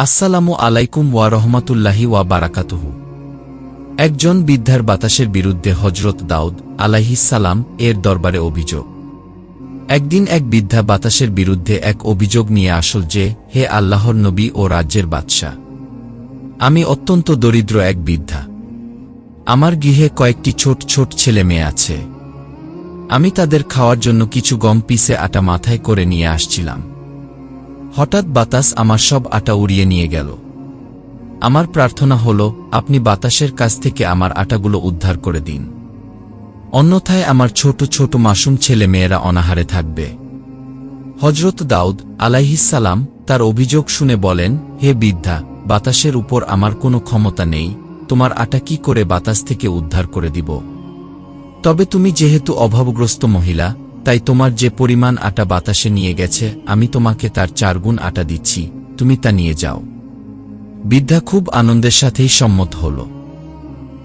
আসসালামু আলাইকুম ওয়া রহমাতুল্লাহি ওয়া বারাকাতুহু। একজন বৃদ্ধার বাতাসের বিরুদ্ধে হজরত দাউদ আলাইহিস সালাম এর দরবারে অভিযোগ। একদিন এক বৃদ্ধা বাতাসের বিরুদ্ধে এক অভিযোগ নিয়ে আসল যে, হে আল্লাহর নবী ও রাজ্যের বাদশা, আমি অত্যন্ত দরিদ্র এক বৃদ্ধা। আমার গৃহে কয়েকটি ছোট ছোট ছেলে মেয়ে আছে। আমি তাদের খাওয়ার জন্য কিছু গম পিষে আটা মাথায় করে নিয়ে আসছিলাম। হঠাৎ বাতাস আমার সব আটা উড়িয়ে নিয়ে গেল। আমার প্রার্থনা হল, আপনি বাতাসের কাছ থেকে আমার আটাগুলো উদ্ধার করে দিন, অন্যথায় আমার ছোট ছোট মাসুম ছেলে মেয়েরা অনাহারে থাকবে। হজরত দাউদ আলাইহিস সালাম তার অভিযোগ শুনে বলেন, হে বৃদ্ধা, বাতাসের উপর আমার কোনো ক্ষমতা নেই, তোমার আটা কি করে বাতাস থেকে উদ্ধার করে দিব? তবে তুমি যেহেতু অভাবগ্রস্ত মহিলা, তাই তোমার যে পরিমাণ আটা বাতাসে নিয়ে গেছে আমি তোমাকে তার 4 গুণ আটা দিচ্ছি, তুমি তা নিয়ে যাও। বৃদ্ধা খুব আনন্দের সাথেই সম্মত হল।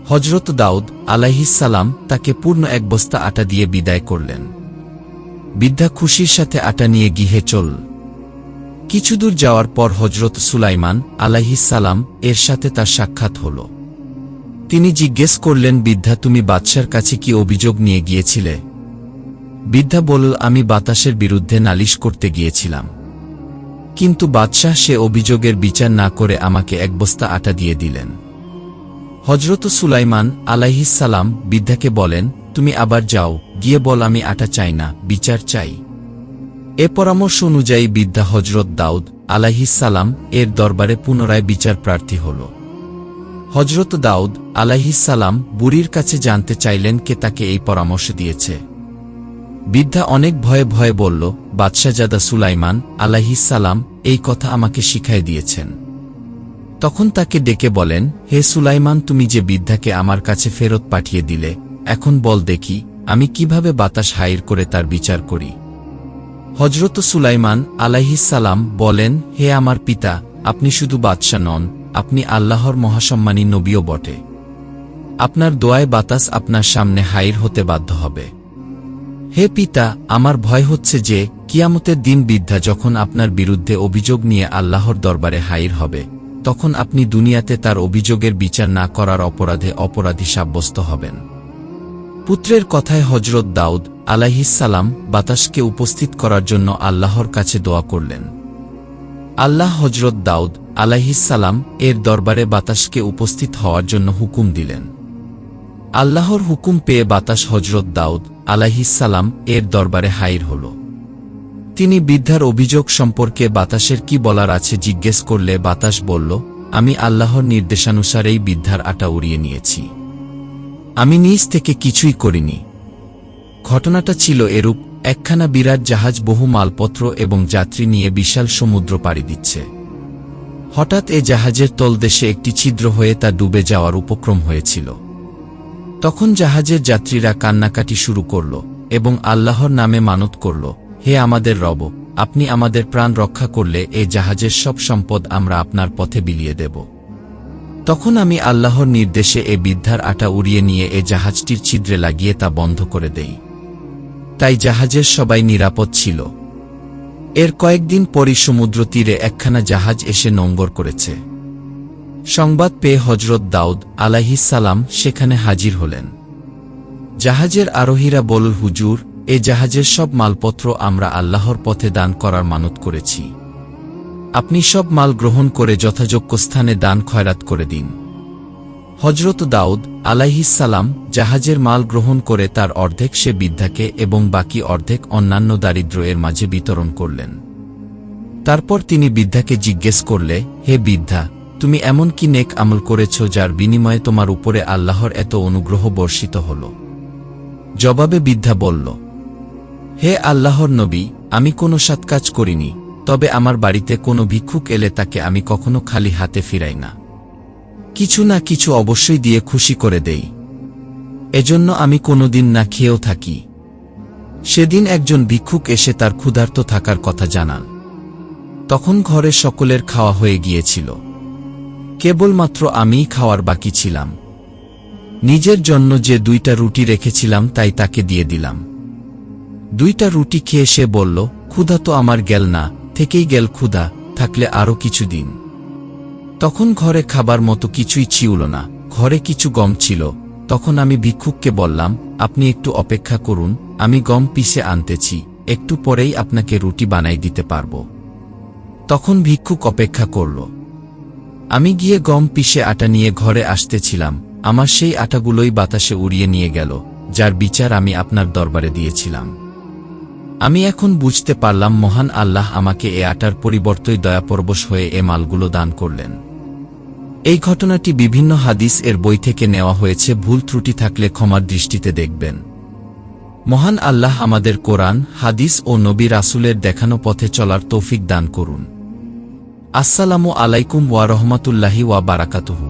হজরত দাউদ আলাইহিস সালাম তাকে পূর্ণ 1 বস্তা আটা দিয়ে বিদায় করলেন। বৃদ্ধা খুশির সাথে আটা নিয়ে গৃহে চল। কিছুদূর যাওয়ার পর হজরত সুলাইমান আলাইহিস সালাম এর সাথে তার সাক্ষাৎ হল। তিনি জিজ্ঞেস করলেন, বৃদ্ধা, তুমি বাদশার কাছে কি অভিযোগ নিয়ে গিয়েছিলে? বৃদ্ধা বলল, আমি বাতাসের বিরুদ্ধে নালিশ করতে গিয়েছিলাম, কিন্তু বাদশাহ সে অভিযোগের বিচার না করে আমাকে 1 বস্তা আটা দিয়ে দিলেন। হজরত সুলাইমান আলাইহিস সালাম বৃদ্ধাকে বলেন, তুমি আবার যাও, গিয়ে বল আমি আটা চাই না, বিচার চাই। এ পরামর্শ অনুযায়ী বৃদ্ধা হজরত দাউদ আলাইহিস সালাম এর দরবারে পুনরায় বিচার প্রার্থী হল। হজরত দাউদ আলাইহিস সালাম বুড়ির কাছে জানতে চাইলেন কে তাকে এই পরামর্শ দিয়েছে। বৃদ্ধা অনেক ভয়ে ভয়ে বলল, বাদশাহজাদা সুলাইমান আলাইহিস সালাম এই কথা আমাকে শিখাই দিয়েছেন। তখন তাকে ডেকে বলেন, হে সুলাইমান, তুমি যে বৃদ্ধাকে আমার কাছে ফেরত পাঠিয়ে দিলে, এখন বল দেখি আমি কিভাবে বাতাস হাইর করে তার বিচার করি। হজরত সুলাইমান আলাইহিস সালাম বলেন, হে আমার পিতা, আপনি শুধু বাদশা নন, আপনি আল্লাহর মহাসম্মানী নবীও বটে। আপনার দোয়ায় বাতাস আপনার সামনে হাইর হতে বাধ্য হবে। হে পিতা, আমার ভয় হচ্ছে যে কিয়ামতের দিন বৃদ্ধা যখন আপনার বিরুদ্ধে অভিযোগ নিয়ে আল্লাহর দরবারে হাইর হবে, তখন আপনি দুনিয়াতে তার অভিযোগের বিচার না করার অপরাধে অপরাধী সাব্যস্ত হবেন। পুত্রের কথায় হজরত দাউদ আলাইহিস সালাম বাতাসকে উপস্থিত করার জন্য আল্লাহর কাছে দোয়া করলেন। আল্লাহ হজরত দাউদ আলাইহিস সালাম এর দরবারে বাতাসকে উপস্থিত হওয়ার জন্য হুকুম দিলেন। আল্লাহর হুকুম পেয়ে বাতাস হজরত দাউদ আলাইহিস সালাম এর দরবারে হাইর হল। তিনি বৃদ্ধার অভিযোগ সম্পর্কে বাতাসের কি বলার আছে জিজ্ঞেস করলে বাতাস বলল, আমি আল্লাহর নির্দেশানুসারেই বৃদ্ধার আটা উড়িয়ে নিয়েছি, আমি নিজ থেকে কিছুই করিনি। ঘটনাটা ছিল এরূপ, একখানা বিরাট জাহাজ বহু মালপত্র এবং যাত্রী নিয়ে বিশাল সমুদ্র পাড়ি দিচ্ছে। হঠাৎ এ জাহাজের তলদেশে একটি ছিদ্র হয়ে তা ডুবে যাওয়ার উপক্রম হয়েছিল। তখন জাহাজের যাত্রীরা কান্নাকাটি শুরু করল এবং আল্লাহর নামে মানত করল, হে আমাদের রব, আপনি আমাদের প্রাণ রক্ষা করলে এ জাহাজের সব সম্পদ আমরা আপনার পথে বিলিয়ে দেব। তখন আমি আল্লাহর নির্দেশে এ বৃদ্ধার আটা উড়িয়ে নিয়ে এ জাহাজটির ছিদ্রে লাগিয়ে তা বন্ধ করে দেই। তাই জাহাজের সবাই নিরাপদ ছিল। এর কয়েকদিন পরই সমুদ্র তীরে একখানা জাহাজ এসে নোঙ্গর করেছে। সংবাদ পেয়ে হজরত দাউদ আলাইহিস সালাম সেখানে হাজির হলেন। জাহাজের আরোহীরা বলল, হুজুর, এ জাহাজের সব মালপত্র আমরা আল্লাহর পথে দান করার মানত করেছি, আপনি সব মাল গ্রহণ করে যথাযোগ্য স্থানে দান খয়রাত করে দিন। হজরত দাউদ আলাইহিস সালাম জাহাজের মাল গ্রহণ করে তার অর্ধেক সে বৃদ্ধাকে এবং বাকি অর্ধেক অন্যান্য দারিদ্র এর মাঝে বিতরণ করলেন। তারপর তিনি বৃদ্ধাকে জিজ্ঞেস করলে, হে বৃদ্ধা, তুমি এমন কি নেক আমল করেছ যার বিনিময়ে তোমার উপরে আল্লাহর এত অনুগ্রহ বর্ষিত হল? জবাবে বৃদ্ধা বলল, হে আল্লাহর নবী, আমি কোনো সৎ কাজ করিনি, তবে আমার বাড়িতে কোনো ভিক্ষুক এলে তাকে আমি কখনো খালি হাতে ফিরাই না, কিছু না কিছু অবশ্যই দিয়ে খুশি করে দেই। এজন্য আমি কোনোদিন না খেয়েও থাকি। সেদিন একজন ভিক্ষুক এসে তার ক্ষুধার্ত থাকার কথা জানান। তখন ঘরে সকলের খাওয়া হয়ে গিয়েছিল, কেবলমাত্র আমিই খাওয়ার বাকি ছিলাম। নিজের জন্য যে 2টা রুটি রেখেছিলাম তাই তাকে দিয়ে দিলাম। 2টা রুটি খেয়ে সে বলল, ক্ষুধা তো আমার গেল না, থেকেই গেল ক্ষুধা, থাকলে আরও কিছু দিন। তখন ঘরে খাবার মতো কিছুই ছিল না, ঘরে কিছু গম ছিল। তখন আমি ভিক্ষুককে বললাম, আপনি একটু অপেক্ষা করুন, আমি গম পিষে আনতেছি, একটু পরেই আপনাকে রুটি বানাই দিতে পারব। তখন ভিক্ষুক অপেক্ষা করল। আমি গিয়ে গম পিষে আটা নিয়ে ঘরে আসতেছিলাম, আমার সেই আটাগুলোই বাতাসে উড়িয়ে নিয়ে গেল, যার বিচার আমি আপনার দরবারে দিয়েছিলাম। আমি এখন বুঝতে পারলাম মহান আল্লাহ আমাকে এ আটার পরিবর্তে দয়াপরবশ হয়ে এ মালগুলো দান করলেন। এই ঘটনাটি বিভিন্ন হাদিস এর বই থেকে নেওয়া হয়েছে, ভুল ত্রুটি থাকলে ক্ষমার দৃষ্টিতে দেখবেন। মহান আল্লাহ আমাদের কোরআন, হাদিস ও নবী রাসূলের দেখানো পথে চলার তৌফিক দান করুন। আসসালামু আলাইকুম ওয়া রাহমাতুল্লাহি ওয়া বারাকাতুহু।